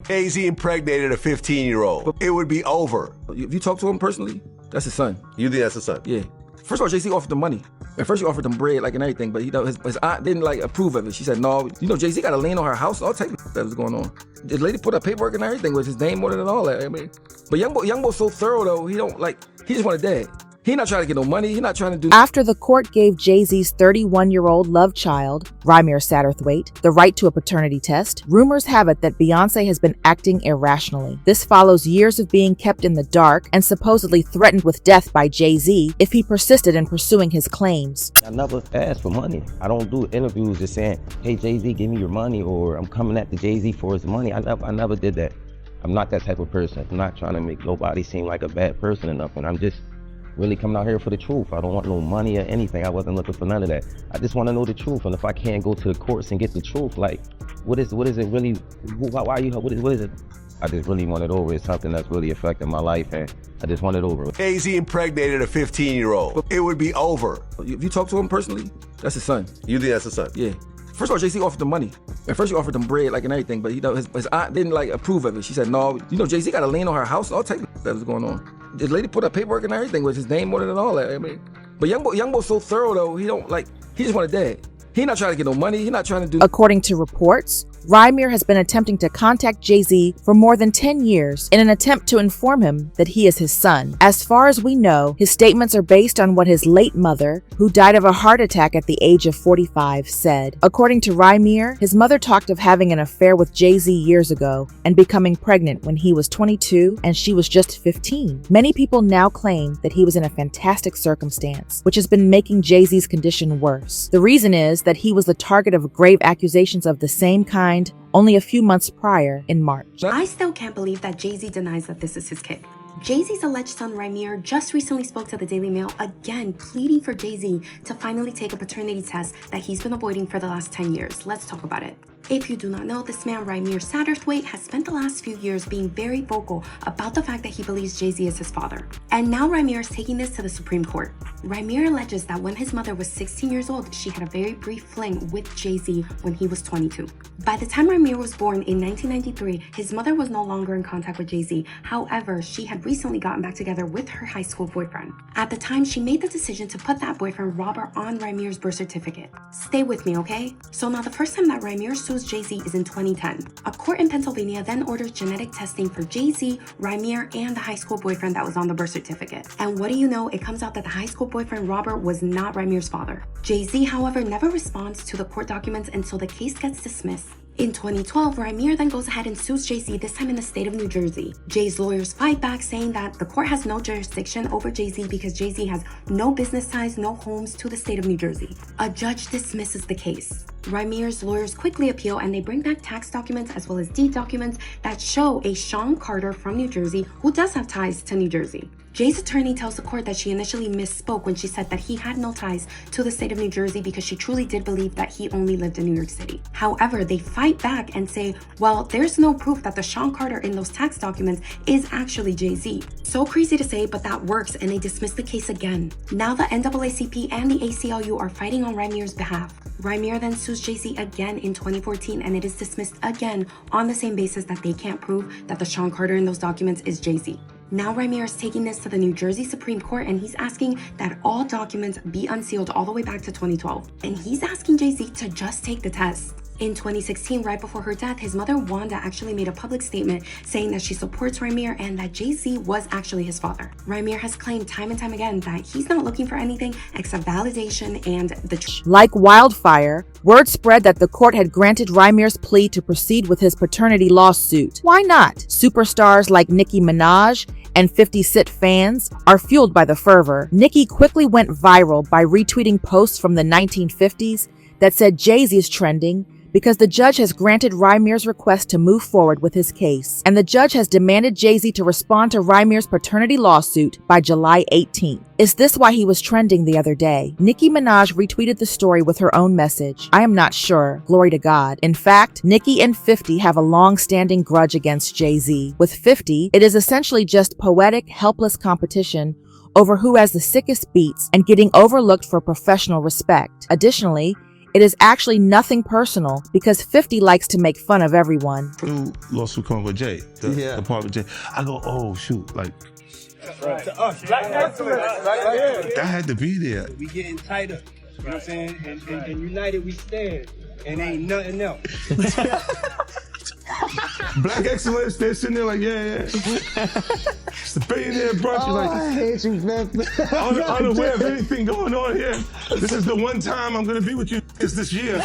Jay-Z impregnated a 15-year-old. It would be over. If you talk to him personally, that's his son. You think that's his son? Yeah. First of all, Jay-Z offered him money. At first, he offered him bread, like, and everything, but his aunt didn't, like, approve of it. She said, no, Jay-Z got a lien on her house, all type of that was going on. The lady put up paperwork and everything with his name on it and all that. I mean, but Young Boy's so thorough, though, he just want a dad. He not trying to get no money. He not trying to do... After the court gave Jay-Z's 31-year-old love child, Rymir Satterthwaite, the right to a paternity test, rumors have it that Beyonce has been acting irrationally. This follows years of being kept in the dark and supposedly threatened with death by Jay-Z if he persisted in pursuing his claims. I never asked for money. I don't do interviews just saying, hey, Jay-Z, give me your money, or I'm coming at the Jay-Z for his money. I never did that. I'm not that type of person. I'm not trying to make nobody seem like a bad person or nothing. I'm just really coming out here for the truth. I don't want no money or anything. I wasn't looking for none of that. I just want to know the truth. And if I can't go to the courts and get the truth, like, what is it really? What is it? I just really want it over. It's something that's really affecting my life, and I just want it over. Jay-Z impregnated a 15-year-old. It would be over. If you talk to him personally, that's his son. You think that's his son? Yeah. First of all, Jay-Z offered him money. At first, he offered him bread, like, and everything, but his aunt didn't, like, approve of it. She said, no, Jay-Z got a lien on her house, all type of that was going on. The lady put up paperwork and everything with his name on it and all that. I mean, but Young Boy's so thorough, though, he just want a dad. He not trying to get no money. He not trying to do... According to reports, Rymir has been attempting to contact Jay-Z for more than 10 years in an attempt to inform him that he is his son. As far as we know, his statements are based on what his late mother, who died of a heart attack at the age of 45, said. According to Rymir, his mother talked of having an affair with Jay-Z years ago and becoming pregnant when he was 22 and she was just 15. Many people now claim that he was in a fantastic circumstance, which has been making Jay-Z's condition worse. The reason is that he was the target of grave accusations of the same kind only a few months prior in March. I still can't believe that Jay-Z denies that this is his kid. Jay-Z's alleged son Rymir just recently spoke to the Daily Mail again, pleading for Jay-Z to finally take a paternity test that he's been avoiding for the last 10 years. Let's talk about it. If you do not know, this man, Rymir Satterthwaite, has spent the last few years being very vocal about the fact that he believes Jay-Z is his father. And now Rymir is taking this to the Supreme Court. Rymir alleges that when his mother was 16 years old, she had a very brief fling with Jay-Z when he was 22. By the time Rymir was born in 1993, his mother was no longer in contact with Jay-Z. However, she had recently gotten back together with her high school boyfriend. At the time, she made the decision to put that boyfriend, Robert, on Rymir's birth certificate. Stay with me, okay? So now the first time that Rymir sues Jay-Z is in 2010. A court in Pennsylvania then orders genetic testing for Jay-Z, Rymir, and the high school boyfriend that was on the birth certificate. And what do you know? It comes out that the high school boyfriend, Robert, was not Rymir's father. Jay-Z, however, never responds to the court documents until the case gets dismissed. In 2012, Rymir then goes ahead and sues Jay-Z, this time in the state of New Jersey. Jay's lawyers fight back, saying that the court has no jurisdiction over Jay-Z because Jay-Z has no business ties, no homes to the state of New Jersey. A judge dismisses the case. Rymir's lawyers quickly appeal, and they bring back tax documents as well as deed documents that show a Sean Carter from New Jersey who does have ties to New Jersey. Jay's attorney tells the court that she initially misspoke when she said that he had no ties to the state of New Jersey because she truly did believe that he only lived in New York City. However, they fight back and say, well, there's no proof that the Sean Carter in those tax documents is actually Jay-Z. So crazy to say, but that works, and they dismiss the case again. Now the NAACP and the ACLU are fighting on Rymir's behalf. Rymir then sues Jay-Z again in 2014, and it is dismissed again on the same basis that they can't prove that the Sean Carter in those documents is Jay-Z. Now Rymir is taking this to the New Jersey Supreme Court, and he's asking that all documents be unsealed all the way back to 2012. And he's asking Jay-Z to just take the test. In 2016, right before her death, his mother Wanda actually made a public statement saying that she supports Rymir and that Jay-Z was actually his father. Rymir has claimed time and time again that he's not looking for anything except validation and the truth. Like wildfire, word spread that the court had granted Rymir's plea to proceed with his paternity lawsuit. Why not? Superstars like Nicki Minaj and 50 Cent fans are fueled by the fervor. Nicki quickly went viral by retweeting posts from the 1950s that said Jay-Z is trending because the judge has granted Rymir's request to move forward with his case, and the judge has demanded Jay-Z to respond to Rymir's paternity lawsuit by July 18th. Is this why he was trending the other day? Nicki Minaj retweeted the story with her own message. I am not sure. Glory to God. In fact, Nicki and 50 have a long-standing grudge against Jay-Z. With 50, it is essentially just poetic, helpless competition over who has the sickest beats and getting overlooked for professional respect. Additionally, It is actually nothing personal because 50 likes to make fun of everyone. New lawsuit coming with Jay, the part with Jay. I go, oh shoot, like To us, black excellence, right? that had to be there. We getting tighter, you know what I'm saying? And united we stand, and ain't nothing else. Black excellence, they're sitting there like, yeah. It's the billionaire brunch. Oh, Like, I hate you, man. unaware of anything going on here. This is the one time I'm gonna be with you is this year.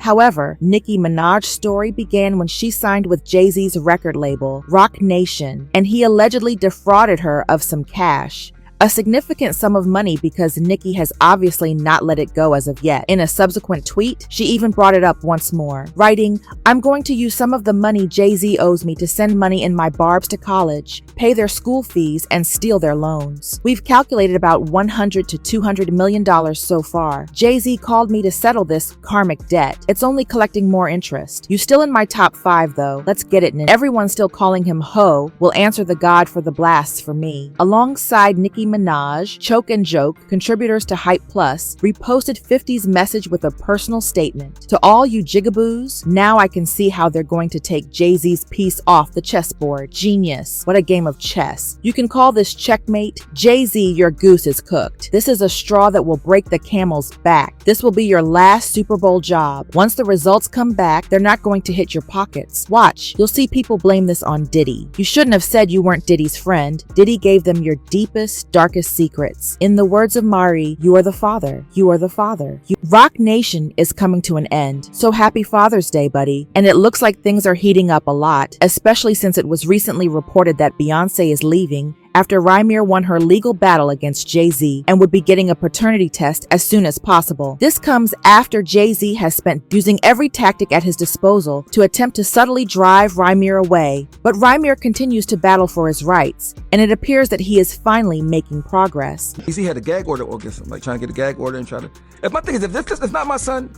However, Nicki Minaj's story began when she signed with Jay-Z's record label, Roc Nation, and he allegedly defrauded her of some cash. A significant sum of money because Nicki has obviously not let it go as of yet. In a subsequent tweet, she even brought it up once more, writing, "I'm going to use some of the money Jay-Z owes me to send money in my barbs to college, pay their school fees, and steal their loans. We've calculated about $100 to $200 million so far. Jay-Z called me to settle this karmic debt. It's only collecting more interest. You still in my top 5 though. Let's get it, and everyone still calling him Ho will answer the God for the blasts for me." Alongside Nicki Minaj, Choke and Joke, contributors to Hype Plus, reposted 50's message with a personal statement. "To all you jigaboos, now I can see how they're going to take Jay-Z's piece off the chessboard. Genius. What a game of chess. You can call this checkmate. Jay-Z, your goose is cooked. This is a straw that will break the camel's back. This will be your last Super Bowl job. Once the results come back, they're not going to hit your pockets. Watch. You'll see people blame this on Diddy. You shouldn't have said you weren't Diddy's friend. Diddy gave them your deepest, darkest secrets. In the words of Mari, you are the father. You are the father. Roc Nation is coming to an end. So happy Father's Day, buddy. And it looks like things are heating up a lot, especially since it was recently reported that Beyonce is leaving after Rymir won her legal battle against Jay-Z and would be getting a paternity test as soon as possible. This comes after Jay-Z has spent using every tactic at his disposal to attempt to subtly drive Rymir away, but Rymir continues to battle for his rights, and it appears that he is finally making progress. Jay-Z had a gag order against him, like trying to get a gag order and try to. If my thing is, if this is not my son,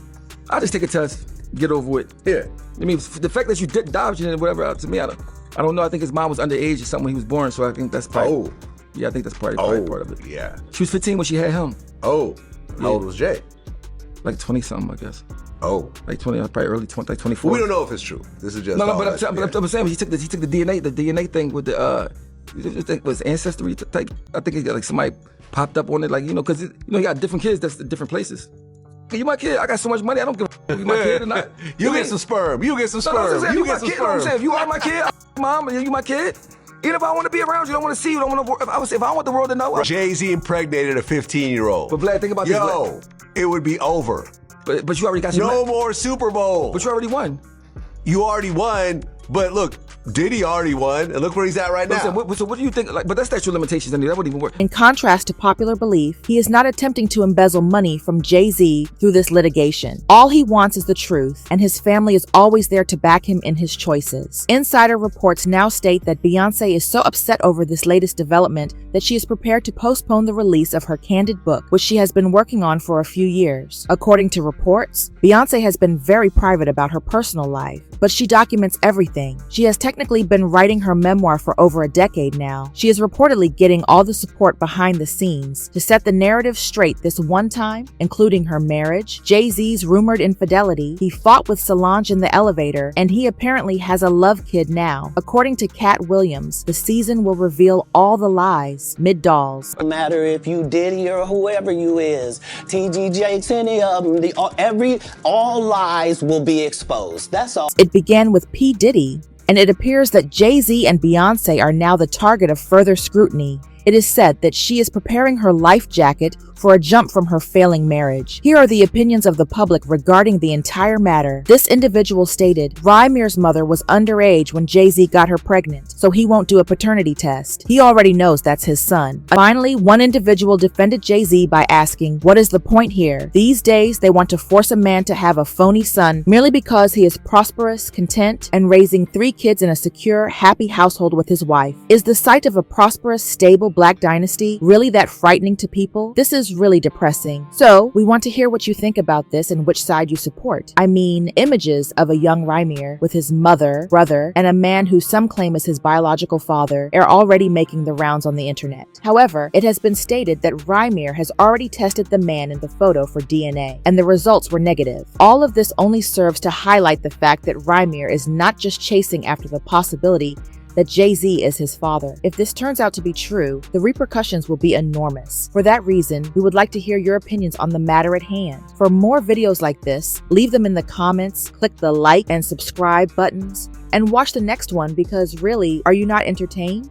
I'll just take a test, get over with. Yeah. I mean, the fact that you did dodge and whatever, to me, I don't know. I think his mom was underage or something when he was born, so I think that's probably. Oh. Yeah, I think that's probably part of it. Yeah. She was 15 when she had him. Oh. How old was Jay? Like 20 something, I guess. Oh. Like 20, probably early 20, like 24. We don't know if it's true. This is just No, but I'm saying he took the DNA thing with it was ancestry type. I think like somebody popped up on it, like because you got different kids that's different places. You my kid. I got so much money. I don't give a if you my kid or not. You get some sperm. You get some sperm. You get some sperm. If you are my kid, mom, and you my kid. Even if I want to be around you, don't want to see you, don't want to. If I want the world to know. Jay-Z impregnated a 15-year-old. But Vlad, think about this. Yo, it would be over. But you already got no more Super Bowl. But you already won. You already won. But look, Diddy already won, and look where he's at right now. So what do you think? Like, but that's statute of limitations, and that wouldn't even work. In contrast to popular belief, he is not attempting to embezzle money from Jay-Z through this litigation. All he wants is the truth, and his family is always there to back him in his choices. Insider reports now state that Beyonce is so upset over this latest development that she is prepared to postpone the release of her Candid book, which she has been working on for a few years. According to reports, Beyonce has been very private about her personal life, but she documents everything. She has technically been writing her memoir for over a decade now. She is reportedly getting all the support behind the scenes to set the narrative straight this one time, including her marriage, Jay-Z's rumored infidelity, he fought with Solange in the elevator, and he apparently has a love kid now. According to Cat Williams, the season will reveal all the lies. Mid-dolls. No matter if you Diddy or whoever you is, TG Jakes, any of them, all lies will be exposed. That's all. It began with P. Diddy, and it appears that Jay-Z and Beyonce are now the target of further scrutiny. It is said that she is preparing her life jacket for a jump from her failing marriage. Here are the opinions of the public regarding the entire matter. This individual stated, Rymir's mother was underage when Jay-Z got her pregnant, so he won't do a paternity test. He already knows that's his son. Finally, one individual defended Jay-Z by asking, what is the point here? These days, they want to force a man to have a phony son merely because he is prosperous, content, and raising 3 kids in a secure, happy household with his wife. Is the sight of a prosperous, stable Black dynasty really that frightening to people? This is is really depressing. So, we want to hear what you think about this and which side you support. I mean, images of a young Rymir with his mother, brother, and a man who some claim is his biological father are already making the rounds on the internet. However, it has been stated that Rymir has already tested the man in the photo for DNA, and the results were negative. All of this only serves to highlight the fact that Rymir is not just chasing after the possibility that Jay-Z is his father. If this turns out to be true, the repercussions will be enormous. For that reason, we would like to hear your opinions on the matter at hand. For more videos like this, leave them in the comments, click the like and subscribe buttons, and watch the next one because really, are you not entertained?